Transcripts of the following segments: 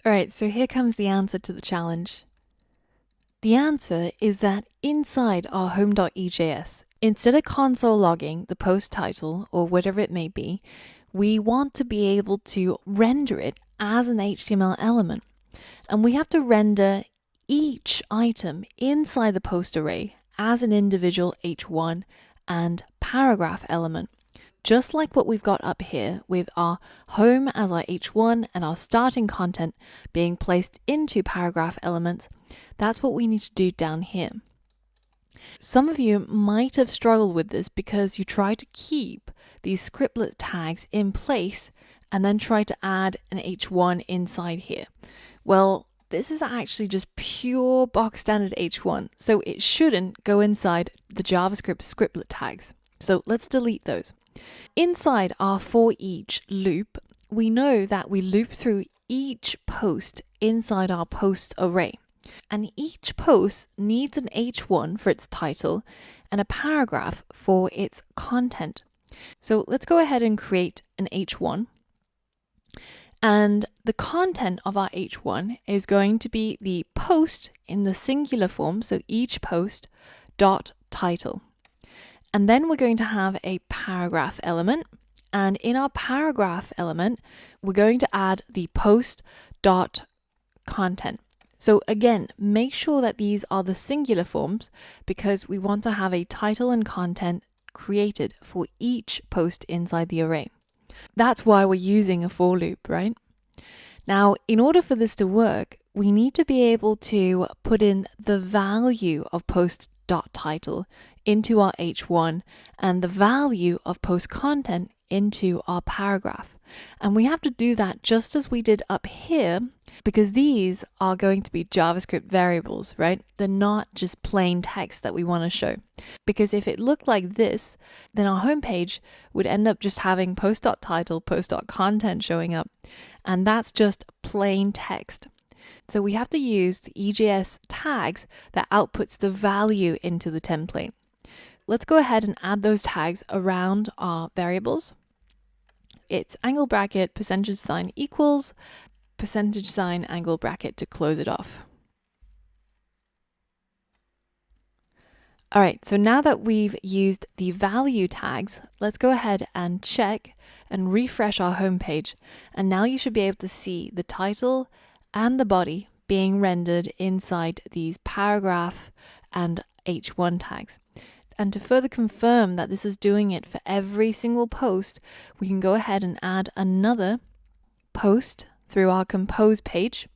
All right, so here comes the answer to the challenge. The answer is that inside our home.ejs, instead of console logging the post title or whatever it may be, we want to be able to render it as an HTML element. And we have to render each item inside the post array as an individual H1 and paragraph element. Just like what we've got up here with our home as our H1 and our starting content being placed into paragraph elements, that's what we need to do down here. Some of you might have struggled with this because you try to keep these scriptlet tags in place and then try to add an H1 inside here. Well, this is actually just pure box standard H1, so it shouldn't go inside the JavaScript scriptlet tags. So let's delete those. Inside our for each loop, we know that we loop through each post inside our post array. And each post needs an H1 for its title and a paragraph for its content. So let's go ahead and create an H1. And the content of our H1 is going to be the post in the singular form, so each post dot title. And then we're going to have a paragraph element. And in our paragraph element, we're going to add the post dot content. So again, make sure that these are the singular forms because we want to have a title and content created for each post inside the array. That's why we're using a for loop, right? Now, in order for this to work, we need to be able to put in the value of post.title into our H1 and the value of post content into our paragraph. And we have to do that just as we did up here because these are going to be JavaScript variables, right? They're not just plain text that we want to show. Because if it looked like this, then our homepage would end up just having post.title, post.content showing up. And that's just plain text. So we have to use the EJS tags that outputs the value into the template. Let's go ahead and add those tags around our variables. It's angle bracket, percentage sign equals, percentage sign angle bracket to close it off. All right, so now that we've used the value tags, let's go ahead and check and refresh our homepage. And now you should be able to see the title and the body being rendered inside these paragraph and H1 tags. And to further confirm that this is doing it for every single post, we can go ahead and add another post through our compose page.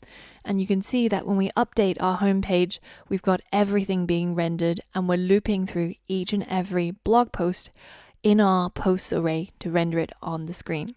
And you can see that when we update our home page, we've got everything being rendered and we're looping through each and every blog post in our posts array to render it on the screen.